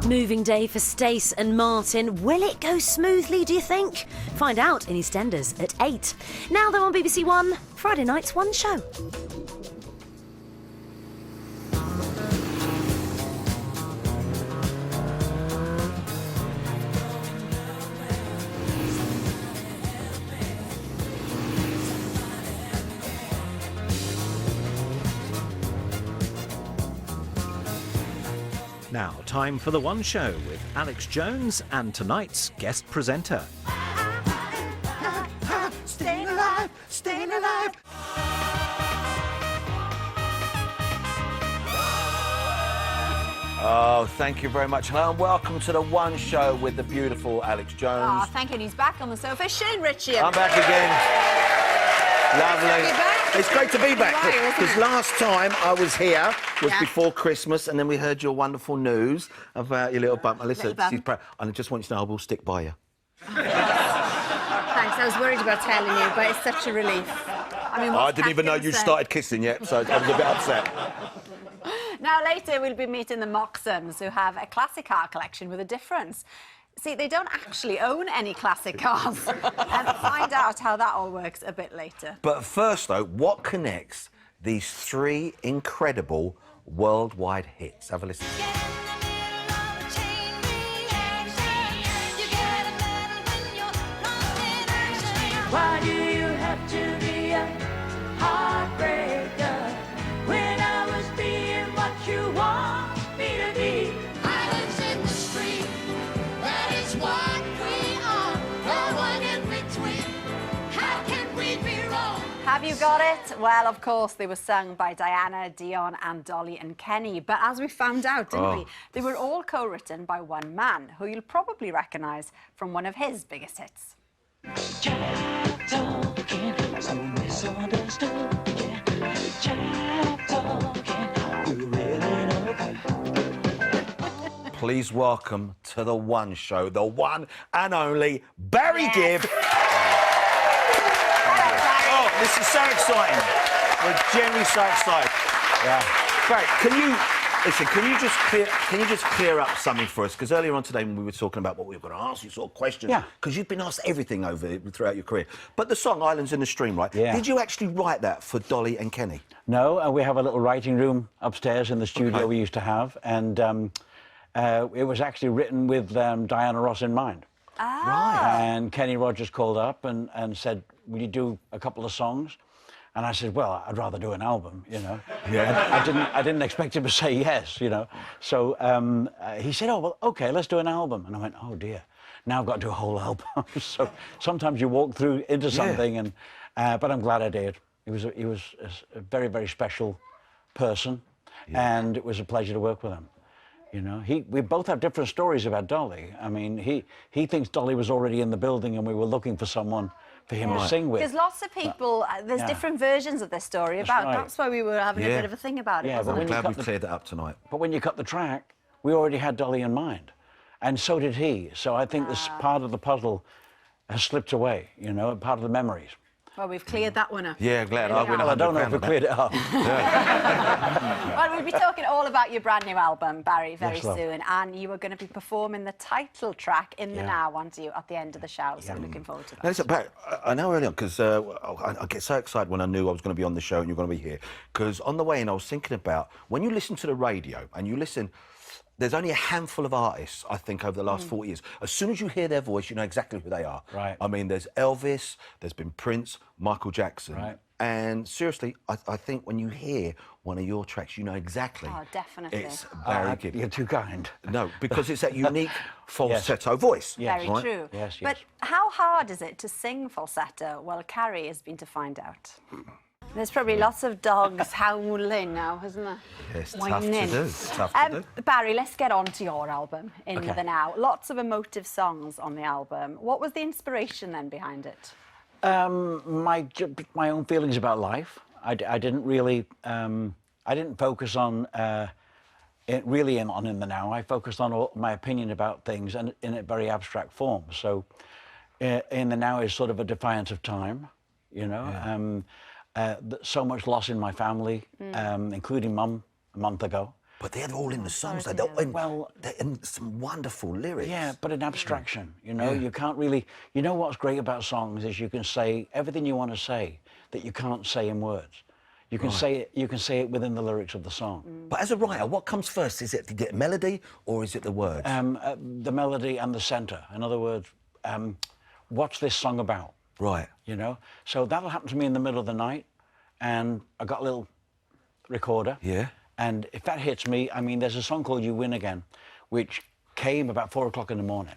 Moving day for Stace and Martin. Will it go smoothly, do you think? Find out in EastEnders at 8. Now though on BBC One, Friday night's One Show. Now, time for The One Show with Alex Jones and tonight's guest presenter. Staying alive, staying alive. Oh, thank you very much. Hello and welcome to The One Show with the beautiful Alex Jones. Oh, thank you. He's back on the sofa. Shane Ritchie. I'm back again. Lovely. It's great to be back because last time I was here was before Christmas, and then we heard your wonderful news about your little bump. Melissa, she's proud, and I just want you to know I will stick by you. Thanks. I was worried about telling you, but it's such a relief. I mean, I didn't even know you started kissing yet, so I was a bit upset. Now, later we'll be meeting the Moxons, who have a classic car collection with a difference. See, they don't actually own any classic cars. And find out how that all works a bit later. But first, though, what connects these three incredible worldwide hits? Have a listen. Why do you have to be a heartbreaker when I was being what you want me to be? Islands in the street, that is what we are. No one in between. How can we be wrong? Have you got it? Well, of course, they were sung by Diana, Dion and Dolly and Kenny. But as we found out, didn't we? They were all co-written by one man, who you'll probably recognise from one of his biggest hits. Please welcome to The One Show, the one and only Barry Gibb. Oh, this is so exciting. We're genuinely so excited. Yeah. Barry, can you just clear up something for us? Because earlier on today when we were talking about what we were going to ask you, sort of questions, because you've been asked everything throughout your career. But the song Islands in the Stream, right? Yeah. Did you actually write that for Dolly and Kenny? No, we have a little writing room upstairs in the studio we used to have, and it was actually written with Diana Ross in mind. Ah. And Kenny Rogers called up and said, will you do a couple of songs? And I said, well, I'd rather do an album, you know. Yeah. I didn't expect him to say yes, you know. So he said, oh, well, OK, let's do an album. And I went, oh, dear, now I've got to do a whole album. So sometimes you walk through into something, and but I'm glad I did. He was a very, very special person, and it was a pleasure to work with him. You know, we both have different stories about Dolly. I mean, he thinks Dolly was already in the building and we were looking for someone for him to sing with. Because lots of people, there's different versions of this story about. right. That's why we were having a bit of a thing about it, wasn't I'm it? glad we cleared that up tonight. But when you cut the track, we already had Dolly in mind, and so did he. So I think this part of the puzzle has slipped away, you know, part of the memories. Well, we've cleared that one up. Yeah, glad Really I win have. Well, I don't know if we cleared it up. Well, we'll be talking all about your brand new album, Barry, very Yes, love. soon. And you are going to be performing the title track in the Now, aren't you, at the end of the show. So I'm looking forward to that. Now, listen, Barry, I know earlier on, because I get so excited when I knew I was going to be on the show and you're going to be here. Because on the way in, I was thinking about, when you listen to the radio and you listen, there's only a handful of artists, I think, over the last 40 years. As soon as you hear their voice, you know exactly who they are. Right. I mean, there's Elvis, there's been Prince, Michael Jackson. Right. And seriously, I think when you hear one of your tracks, you know exactly. Oh, definitely. It's Barry Gibb. You're too kind. No, because it's that unique falsetto voice. Very right? true. Yes, But how hard is it to sing falsetto? Well, Carrie has been to find out. There's probably lots of dogs howling now, isn't there? Yeah, it's tough Whining. to do. It's tough to do. Barry, let's get on to your album, In the Now. Lots of emotive songs on the album. What was the inspiration then behind it? My own feelings about life. I didn't really, I didn't focus on In the Now. I focused on my opinion about things and in a very abstract form. So In the Now is sort of a defiance of time, you know. Yeah. So much loss in my family, including Mum a month ago. But they're all in the songs. Sorry They're, to hear that. they're in some wonderful lyrics. Yeah, but in abstraction, you know, you can't really. You know what's great about songs is you can say everything you want to say that you can't say in words. You can say it. You can say it within the lyrics of the song. But as a writer, what comes first? Is it to get melody or is it the words? The melody and the centre. In other words, what's this song about? Right. You know. So that'll happen to me in the middle of the night, and I got a little recorder. Yeah. And if that hits me, I mean, there's a song called "You Win Again," which came about 4 o'clock in the morning,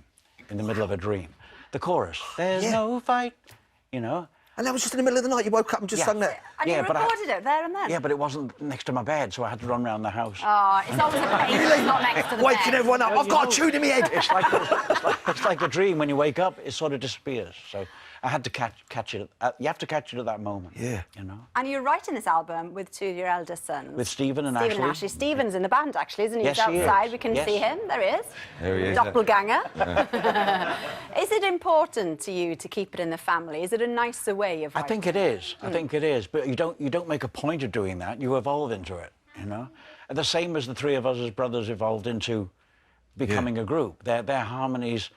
in the middle of a dream. The chorus. There's no fight. You know. And that was just in the middle of the night. You woke up and just sung that. And you recorded it there and then? Yeah, but it wasn't next to my bed, so I had to run around the house. Oh, it's always a pain when it's not next to the Waking bed. everyone up. I've got a tune in my head. It's like a dream. When you wake up, it sort of disappears. So I had to catch it. You have to catch it at that moment. Yeah. You know. And you're writing this album with two of your eldest sons. With Stephen and Stephen Ashley. Stephen's in the band, actually, isn't he? Yes, He's he is. outside. We can Yes. see him. There he is. There he is. Doppelganger. Is it important to you to keep it in the family? Is it a nicer way of I writing? think it is. I think it is. But you don't make a point of doing that. You evolve into it. You know. The same as the three of us as brothers evolved into becoming a group. Their harmonies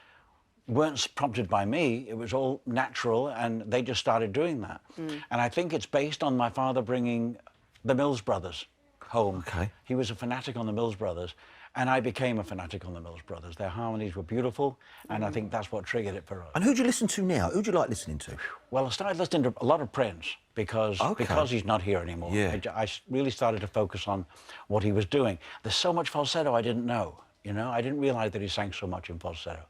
weren't prompted by me. It was all natural, and they just started doing that. And I think it's based on my father bringing the Mills Brothers home. Okay. He was a fanatic on the Mills Brothers, and I became a fanatic on the Mills Brothers. Their harmonies were beautiful, and I think that's what triggered it for us. And who do you listen to now? Who do you like listening to? Well, I started listening to a lot of Prince because he's not here anymore. Yeah. I really started to focus on what he was doing. There's so much falsetto I didn't know, you know? I didn't realise that he sang so much in falsetto.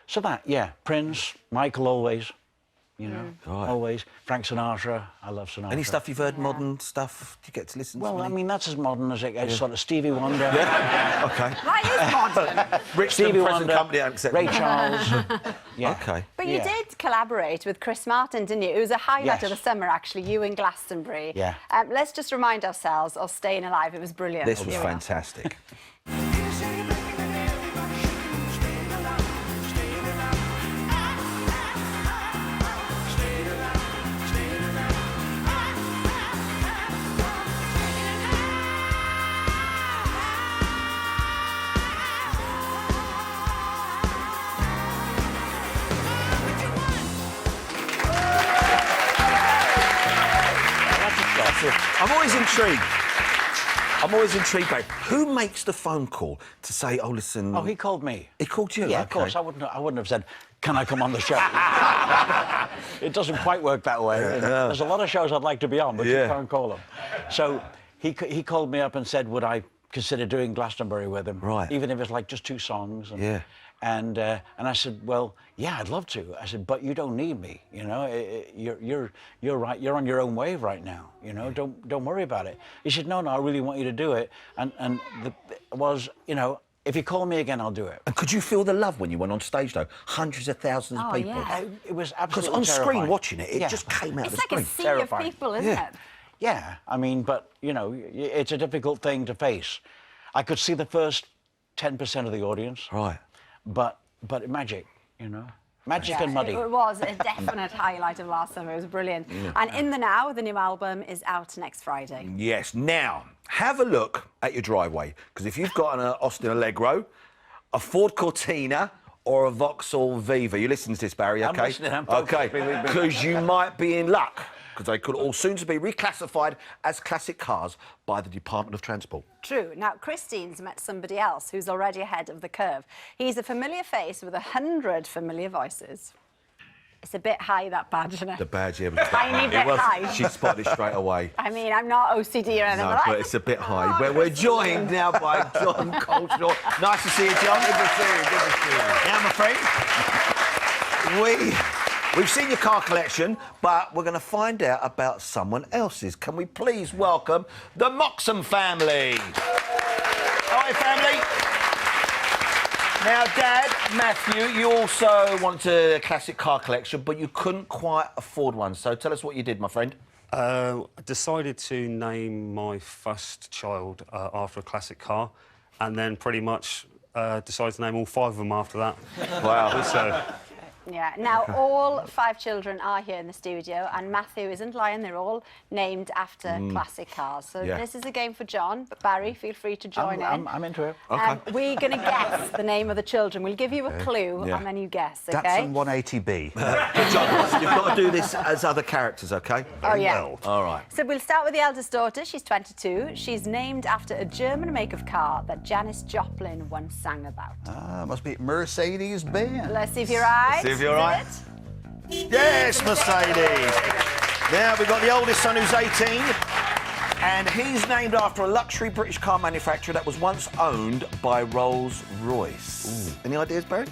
So that, yeah, Prince, Michael always, you know, always. Frank Sinatra, I love Sinatra. Any stuff you've heard, modern stuff? Do you get to listen to? Well, I any? mean, that's as modern as it gets, sort of Stevie Wonder. Okay. That is modern. Brixton Stevie Present Wonder, Company, accept Ray me. Charles. Yeah. Okay. But you did collaborate with Chris Martin, didn't you? It was a highlight of the summer, actually, you in Glastonbury. Yeah. Let's just remind ourselves of Staying Alive. It was brilliant. This was Here we are. fantastic. I'm always intrigued, babe. Who makes the phone call to say, "Oh, listen"? Oh, he called me. He called you. Yeah, okay. of course. I wouldn't have said, "Can I come on the show?" It doesn't quite work that way. There's a lot of shows I'd like to be on, but you can't call them. So he called me up and said, would I consider doing Glastonbury with him? Right. Even if it's like just 2 songs. And, Yeah. And I said, well, yeah, I'd love to. I said, but you don't need me. You know, you're right. You're on your own wave right now. You know, don't worry about it. He said, no, I really want you to do it. And you know, if you call me again, I'll do it. And could you feel the love when you went on stage, though? Hundreds of thousands of people. yeah. It was Because absolutely on screen, terrifying. watching it, it Yeah. just came out It's of the like screen. a sea Terrifying. of people, isn't Yeah. it? Yeah, I mean, but, you know, it's a difficult thing to face. I could see the first 10% of the audience. Right. But magic, you know? Magic and muddy. It was a definite highlight of last summer. It was brilliant. And In the Now, the new album, is out next Friday. Yes. Now, have a look at your driveway, because if you've got an Austin Allegro, a Ford Cortina, or a Vauxhall Viva, you listen to this, Barry, okay? I'm listening, I'm focused, okay, believe me. because you might be in luck, because they could all soon to be reclassified as classic cars by the Department of Transport. True. Now, Christine's met somebody else who's already ahead of the curve. He's a familiar face with 100 familiar voices. It's a bit high, that badge, isn't it? The badge, yeah, was a bit Tiny high. bit It was, high. she spotted it straight away. I mean, I'm not OCD or anything. No, but it's a bit high. We're joined now by John Coltrane. Nice to see you, John. Good to see you. Good to see you. Now, my friend, we've seen your car collection, but we're going to find out about someone else's. Can we please welcome the Moxham family? Hi, family. Now, Dad, Matthew, you also wanted a classic car collection, but you couldn't quite afford one. So tell us what you did, my friend. I decided to name my first child after a classic car, and then pretty much decided to name all 5 of them after that. Wow. So, Yeah. Now, all 5 children are here in the studio, and Matthew isn't lying. They're all named after classic cars. So Yeah. this is a game for John, but Barry, feel free to join in. I'm into it. We're going to guess the name of the children. We'll give you a clue, Yeah. and then you guess, OK? Datsun 180B. John, you've got to do this as other characters, OK? Oh, yeah. well. All right. So we'll start with the eldest daughter. She's 22. She's named after a German make of car that Janis Joplin once sang about. Must be Mercedes-Benz. Let's see if you're right. See if you're Is right. it? Yes, Mercedes. Now we've got the oldest son who's 18, and he's named after a luxury British car manufacturer that was once owned by Rolls-Royce. Any ideas, Barry?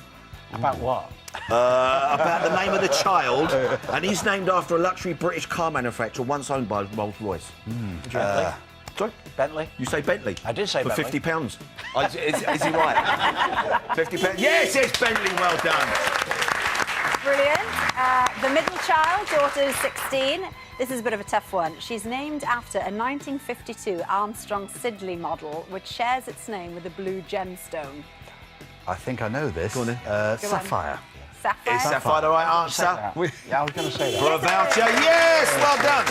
About what? About the name of the child, and he's named after a luxury British car manufacturer once owned by Rolls-Royce. Sorry? Bentley? You say Bentley? I did say for Bentley. £50. Is he right? £50? Yes, it's Bentley. Well done. Brilliant. The middle child, daughter is 16. This is a bit of a tough one. She's named after a 1952 Armstrong Siddeley model, which shares its name with a blue gemstone. I think I know this. Go on then. Sapphire. Sapphire. Is Sapphire the right answer? Yeah, I was going to say that. For a voucher, yes, well done.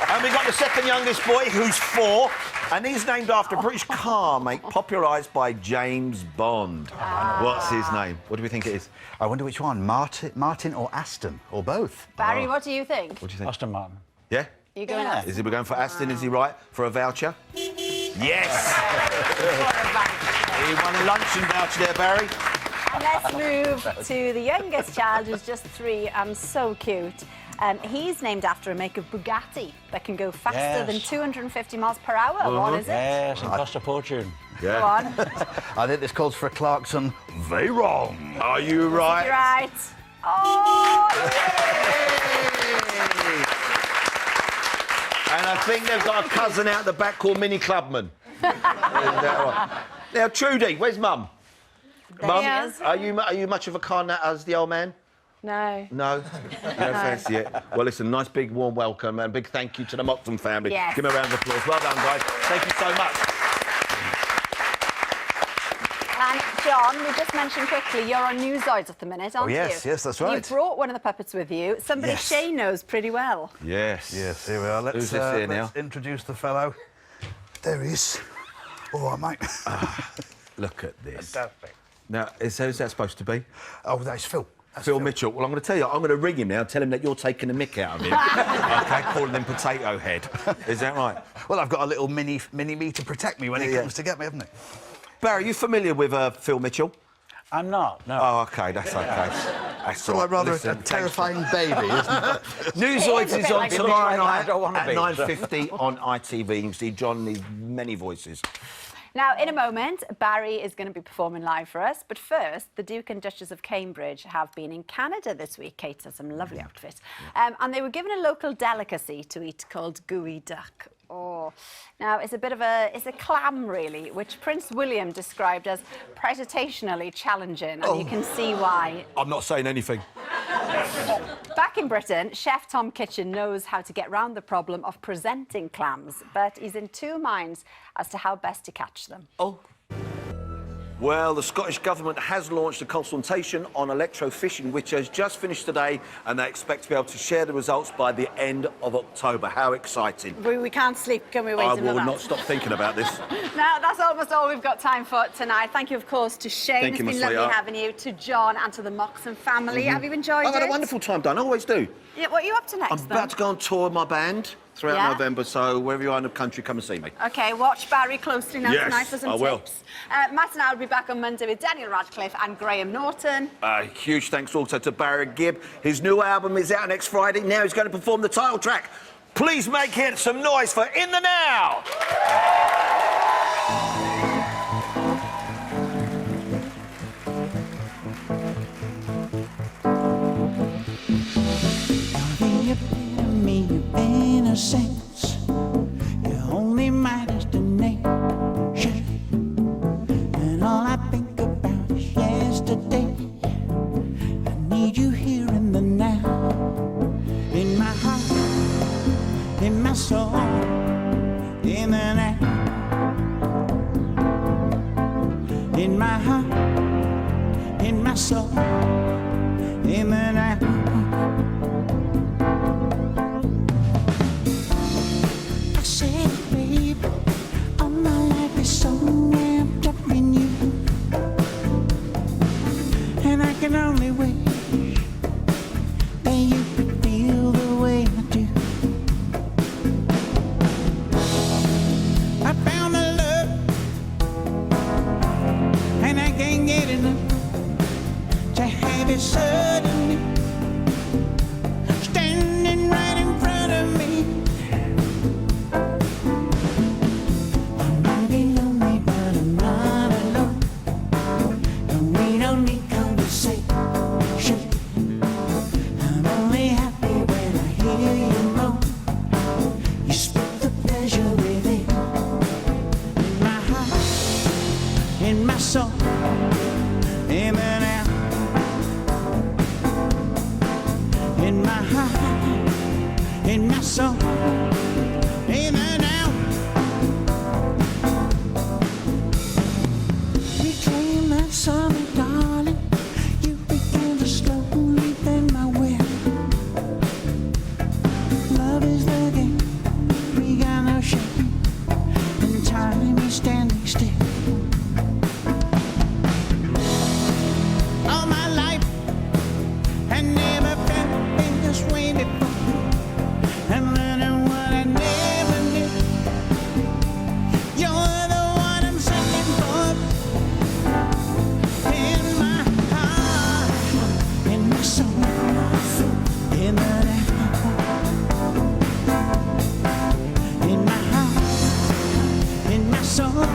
And we've got the second youngest boy, who's 4, and he's named after a British car make popularised by James Bond. What's his name? What do we think it is? I wonder which one, Martin or Aston, or both. Barry, what do you think? What do you think? Aston Martin. Yeah? You going Yeah. up? Is he going for Aston? Is he right? For a voucher? Yes! He won a luncheon voucher there, Barry. And let's move to the youngest child, who's just 3 and so cute. He's named after a make of Bugatti that can go faster than 250 miles per hour. What is it? Yes, and cost a fortune. Go on. I think this calls for a Clarkson Veyron. Are you right? You're right. Oh! And I think they've got a cousin out the back called Mini Clubman. Is that right? Now, Trudy, where's Mum? Mum, he is. are you much of a car nut as the old man? No. No? You don't fancy it? Well, listen, nice big warm welcome and a big thank you to the Moxon family. Yes. Give me a round of applause. Well done, guys. Thank you so much. And John, we just mentioned quickly, you're on Newzoids at the minute, aren't you? yes, that's right. You brought one of the puppets with you. Somebody Yes. Shay knows pretty well. Yes. Yes, here we are. Who's this here now? Let's introduce the fellow. There he is. All right, mate. Look at this. Fantastic. Now, who's that supposed to be? Oh, that's Phil. That's Phil Mitchell. Well, I'm going to tell you, I'm going to ring him now and tell him that you're taking the mick out of him. OK, calling him Potato Head. Is that right? Well, I've got a little mini me to protect me when he comes to get me, haven't he? Barry, are you familiar with Phil Mitchell? I'm not, no. Oh, OK, that's OK. That's So all like right. rather Listen, a thanks. terrifying baby, isn't it? Newzoids It is a is bit on like tomorrow I night don't wanna at be, so. 9:50 on ITV. You can see John in his many voices. Now, in a moment, Barry is going to be performing live for us. But first, the Duke and Duchess of Cambridge have been in Canada this week. Kate has some lovely outfits. And they were given a local delicacy to eat called gooey duck. Oh, now it's a clam really, which Prince William described as presentationally challenging, and you can see why. I'm not saying anything. Back in Britain, Chef Tom Kitchen knows how to get round the problem of presenting clams, but he's in 2 minds as to how best to catch them. Oh. Well, the Scottish Government has launched a consultation on electro-fishing, which has just finished today, and they expect to be able to share the results by the end of October. How exciting. We can't sleep, can we? I will not stop thinking about this. Now, that's almost all we've got time for tonight. Thank you, of course, to Shane. Thank you, It's my been lovely sweetheart. having you. To John and to the Moxon family. Have you enjoyed I've it? had a wonderful time, Don. I always do. Yeah, what are you up to next, I'm then? about to go on tour with my band throughout Yeah? November, so wherever you are in the country, come and see me. OK, watch Barry closely now Yes, tonight for some I will. tips. Matt and I will be back on Monday with Daniel Radcliffe and Graham Norton. Huge thanks also to Barry Gibb. His new album is out next Friday. Now he's going to perform the title track. Please make it some noise for In the Now. The epitome of innocence. You're only my destination. And all I think about is yesterday. I need you here in the now. In my heart, in my soul, in the now. In my heart, in my soul, in and out. I said, babe, all my life is so wrapped up in you, and I can only wish that you could feel the way I do. I found the love, and I can't get enough to have it suddenly standing right in front of me. I might be lonely, but I'm not alone, and we don't need conversation. I'm only happy when I hear you moan. You split the pleasure within, in my heart, in my soul, in and out. In my heart, in my soul, in and out. You came that summer, darling. You began to slowly bend my will. Love is the game, we got no shame, and time is standing still. All my life, I never felt this way before. I'm learning what I never knew. You're the one I'm searching for. In my heart, in my soul, in the night. In my heart, in my soul.